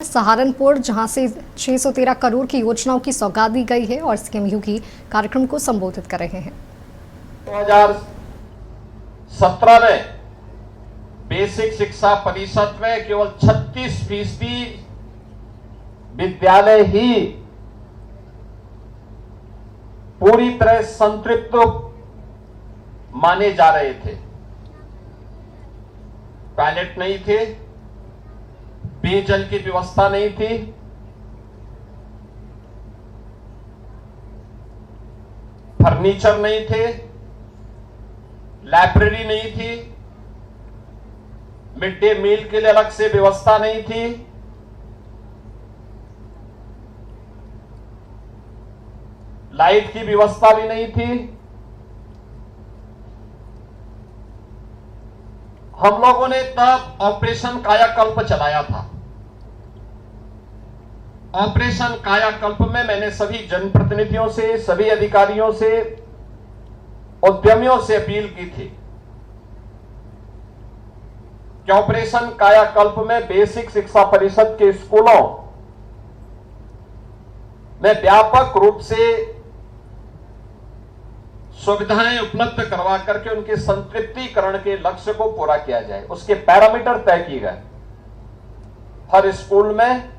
सहारनपुर, जहां से 613 करोड़ की योजनाओं की सौगात दी गई है और सीएम योगी कार्यक्रम को संबोधित कर रहे हैं। 2017 में बेसिक शिक्षा परिषद में केवल 36% विद्यालय ही पूरी तरह संतृप्त माने जा रहे थे। टॉयलेट नहीं थे, पेयजल की व्यवस्था नहीं थी, फर्नीचर नहीं थे, लाइब्रेरी नहीं थी, मिड डे मील के लिए अलग से व्यवस्था नहीं थी, लाइट की व्यवस्था भी नहीं थी। हम लोगों ने तब ऑपरेशन कायाकल्प चलाया था। ऑपरेशन कायाकल्प में मैंने सभी जनप्रतिनिधियों से, सभी अधिकारियों से, उद्यमियों से अपील की थी कि ऑपरेशन कायाकल्प में बेसिक शिक्षा परिषद के स्कूलों में व्यापक रूप से सुविधाएं उपलब्ध करवा करके उनके संतृप्तिकरण के लक्ष्य को पूरा किया जाए। उसके पैरामीटर तय किए गए। हर स्कूल में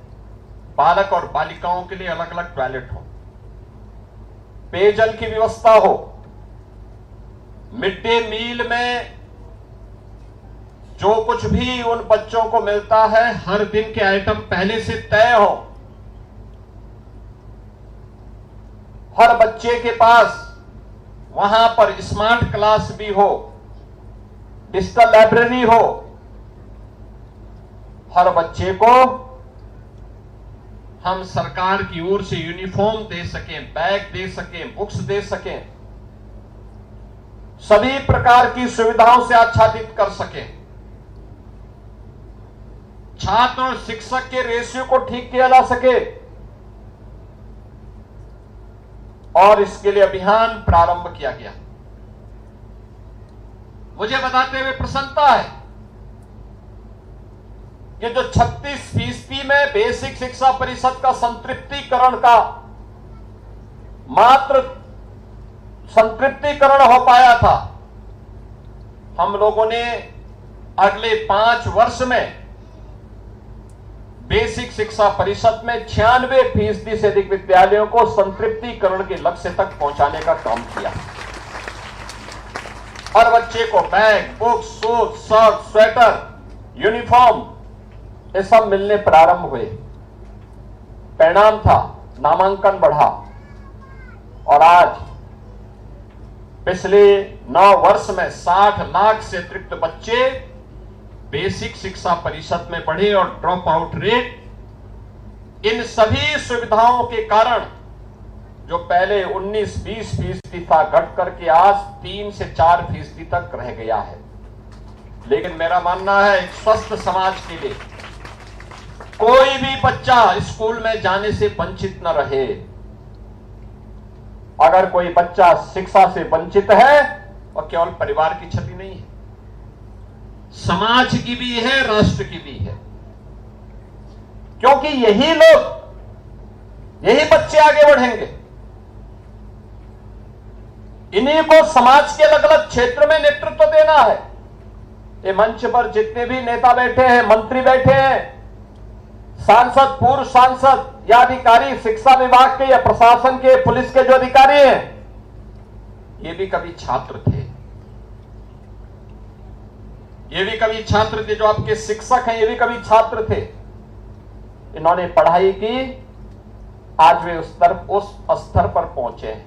बालक और बालिकाओं के लिए अलग अलग टॉयलेट हो, पेयजल की व्यवस्था हो, मिड डे मील में जो कुछ भी उन बच्चों को मिलता है हर दिन के आइटम पहले से तय हो, हर बच्चे के पास वहां पर स्मार्ट क्लास भी हो, डिजिटल लाइब्रेरी हो, हर बच्चे को हम सरकार की ओर से यूनिफॉर्म दे सकें, बैग दे सकें, बुक्स दे सकें, सभी प्रकार की सुविधाओं से आच्छादित कर सकें, छात्र और शिक्षक के रेशियो को ठीक किया जा सके और इसके लिए अभियान प्रारंभ किया गया। मुझे बताते हुए प्रसन्नता है कि जो 36% में बेसिक शिक्षा परिषद का संतृप्तिकरण का मात्र संतृप्तिकरण हो पाया था, हम लोगों ने अगले 5 वर्ष में बेसिक शिक्षा परिषद में 96% से अधिक विद्यालयों को संतृप्तिकरण के लक्ष्य तक पहुंचाने का काम किया। हर बच्चे को bag, books, shoes, shirt, sweater, uniform ये सब मिलने प्रारंभ हुए। परिणाम था नामांकन बढ़ा और आज पिछले 9 वर्ष में 60 लाख से अतिरिक्त बच्चे बेसिक शिक्षा परिषद में बढ़े और ड्रॉप आउट रेट इन सभी सुविधाओं के कारण जो पहले 19-20% था घट करके आज 3 से 4% तक रह गया है। लेकिन मेरा मानना है एक स्वस्थ समाज के लिए कोई भी बच्चा स्कूल में जाने से वंचित न रहे। अगर कोई बच्चा शिक्षा से वंचित है और केवल परिवार की क्षति नहीं है, समाज की भी है, राष्ट्र की भी है, क्योंकि यही लोग, यही बच्चे आगे बढ़ेंगे। इन्हीं को समाज के अलग अलग क्षेत्र में नेतृत्व देना है। ये मंच पर जितने भी नेता बैठे हैं, मंत्री बैठे हैं, सांसद, पूर्व सांसद या अधिकारी शिक्षा विभाग के या प्रशासन के, पुलिस के जो अधिकारी हैं, ये भी कभी छात्र थे, ये भी कभी छात्र थे। जो आपके शिक्षक हैं ये भी कभी छात्र थे। इन्होंने पढ़ाई की, आज वे उस स्तर पर पहुंचे हैं।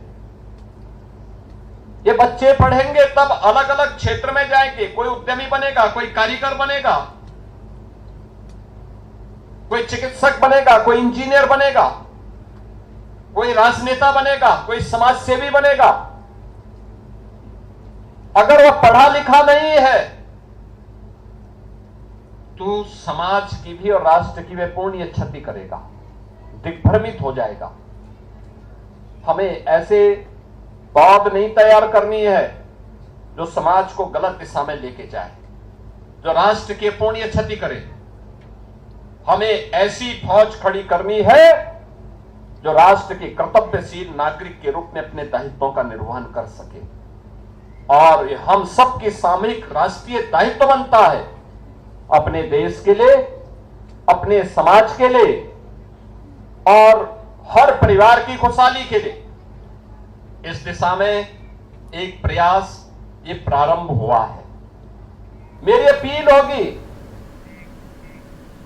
ये बच्चे पढ़ेंगे तब अलग अलग क्षेत्र में जाएंगे। कोई उद्यमी बनेगा, कोई कारीगर बनेगा, कोई चिकित्सक बनेगा, कोई इंजीनियर बनेगा, कोई राजनेता बनेगा, कोई समाज सेवी बनेगा। अगर वह पढ़ा लिखा नहीं है तो समाज की भी और राष्ट्र की भी पूर्ण क्षति करेगा, दिग्भ्रमित हो जाएगा। हमें ऐसे पौध नहीं तैयार करनी है जो समाज को गलत दिशा में लेके जाए, जो राष्ट्र की पूर्ण क्षति करे। हमें ऐसी फौज खड़ी करनी है जो राष्ट्र के कर्तव्यशील नागरिक के रूप में अपने दायित्वों का निर्वहन कर सके। और ये हम सबकी सामूहिक राष्ट्रीय दायित्व बनता है अपने देश के लिए, अपने समाज के लिए और हर परिवार की खुशहाली के लिए। इस दिशा में एक प्रयास ये प्रारंभ हुआ है। मेरी अपील होगी